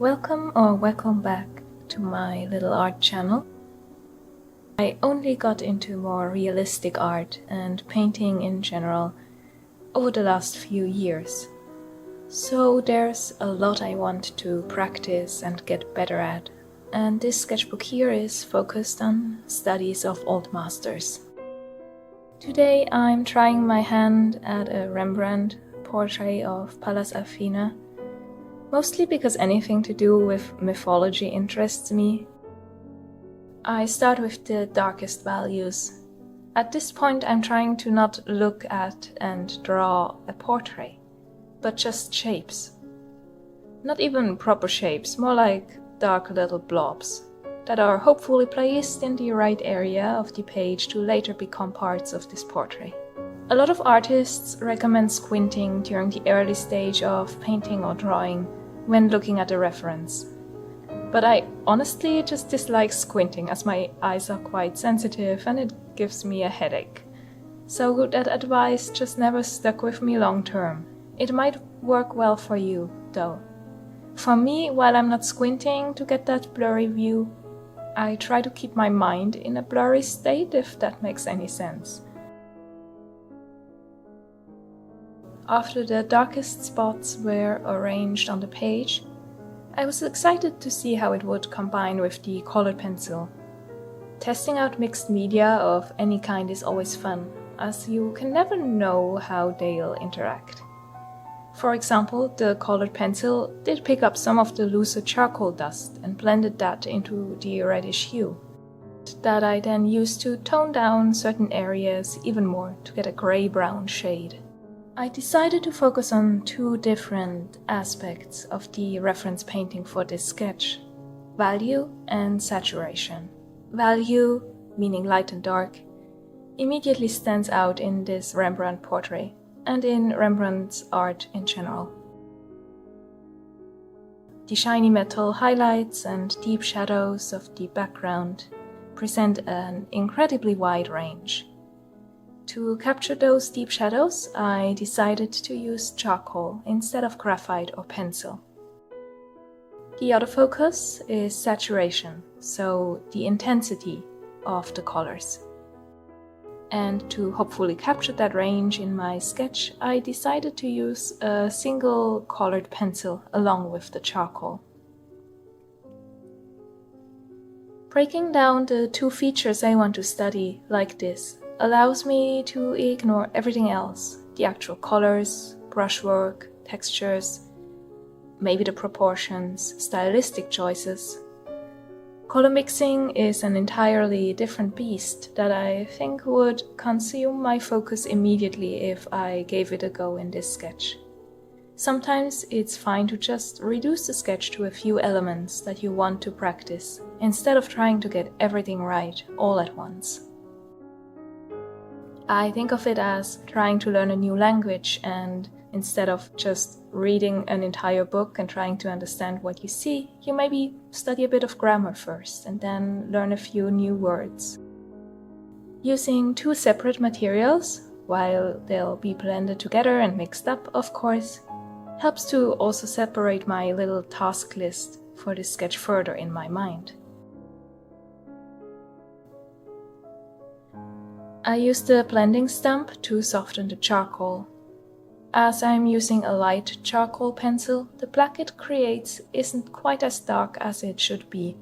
Welcome back to my little art channel. I only got into more realistic art and painting in general over the last few years. So there's a lot I want to practice and get better at, and this sketchbook here is focused on studies of old masters. Today I'm trying my hand at a Rembrandt portrait of Pallas Athena, mostly because anything to do with mythology interests me. I start with the darkest values. At this point I'm trying to not look at and draw a portrait, but just shapes. Not even proper shapes, more like dark little blobs that are hopefully placed in the right area of the page to later become parts of this portrait. A lot of artists recommend squinting during the early stage of painting or drawing when looking at a reference. But I honestly just dislike squinting as my eyes are quite sensitive and it gives me a headache. So that advice just never stuck with me long term. It might work well for you, though. For me, while I'm not squinting to get that blurry view, I try to keep my mind in a blurry state, if that makes any sense. After the darkest spots were arranged on the page, I was excited to see how it would combine with the colored pencil. Testing out mixed media of any kind is always fun, as you can never know how they'll interact. For example, the colored pencil did pick up some of the looser charcoal dust and blended that into the reddish hue, that I then used to tone down certain areas even more to get a gray-brown shade. I decided to focus on two different aspects of the reference painting for this sketch: value and saturation. Value, meaning light and dark, immediately stands out in this Rembrandt portrait and in Rembrandt's art in general. The shiny metal highlights and deep shadows of the background present an incredibly wide range. To capture those deep shadows, I decided to use charcoal instead of graphite or pencil. The other focus is saturation, so the intensity of the colors. And to hopefully capture that range in my sketch, I decided to use a single colored pencil along with the charcoal. Breaking down the two features I want to study like this allows me to ignore everything else: the actual colors, brushwork, textures, maybe the proportions, stylistic choices. Color mixing is an entirely different beast that I think would consume my focus immediately if I gave it a go in this sketch. Sometimes it's fine to just reduce the sketch to a few elements that you want to practice, instead of trying to get everything right all at once. I think of it as trying to learn a new language, and instead of just reading an entire book and trying to understand what you see, you maybe study a bit of grammar first and then learn a few new words. Using two separate materials, while they'll be blended together and mixed up, of course, helps to also separate my little task list for this sketch further in my mind. I use the blending stump to soften the charcoal. As I'm using a light charcoal pencil, the black it creates isn't quite as dark as it should be.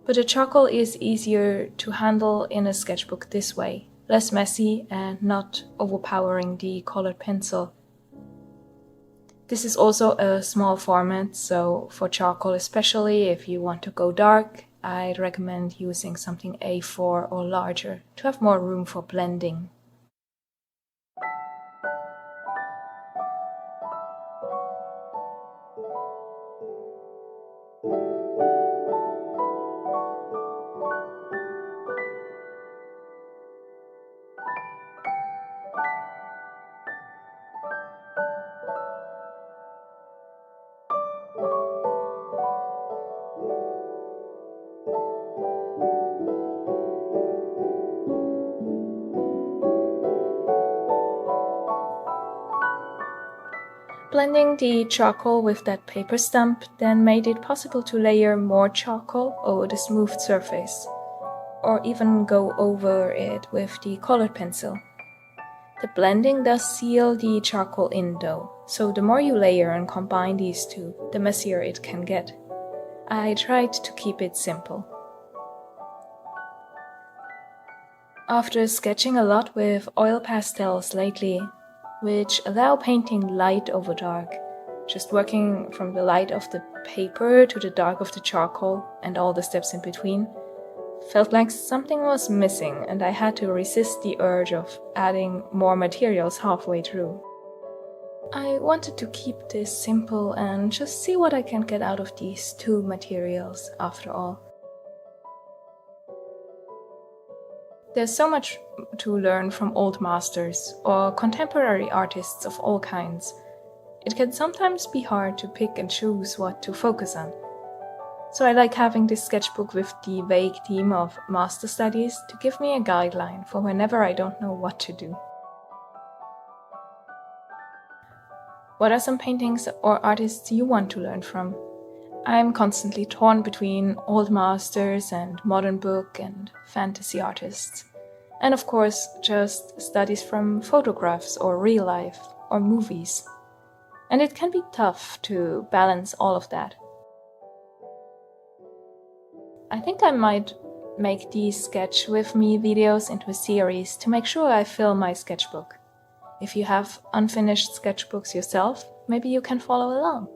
But the charcoal is easier to handle in a sketchbook this way, less messy and not overpowering the colored pencil. This is also a small format, so for charcoal especially, if you want to go dark, I'd recommend using something A4 or larger to have more room for blending. Blending the charcoal with that paper stump then made it possible to layer more charcoal over the smooth surface, or even go over it with the colored pencil. The blending does seal the charcoal in though, so the more you layer and combine these two, the messier it can get. I tried to keep it simple. After sketching a lot with oil pastels lately, which allow painting light over dark, just working from the light of the paper to the dark of the charcoal and all the steps in between, felt like something was missing and I had to resist the urge of adding more materials halfway through. I wanted to keep this simple and just see what I can get out of these two materials after all. There's so much to learn from old masters or contemporary artists of all kinds. It can sometimes be hard to pick and choose what to focus on. So I like having this sketchbook with the vague theme of master studies to give me a guideline for whenever I don't know what to do. What are some paintings or artists you want to learn from? I'm constantly torn between old masters and modern book and fantasy artists. And of course, just studies from photographs or real life or movies. And it can be tough to balance all of that. I think I might make these sketch with me videos into a series to make sure I fill my sketchbook. If you have unfinished sketchbooks yourself, maybe you can follow along.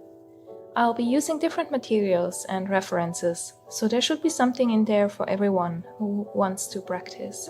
I'll be using different materials and references, so there should be something in there for everyone who wants to practice.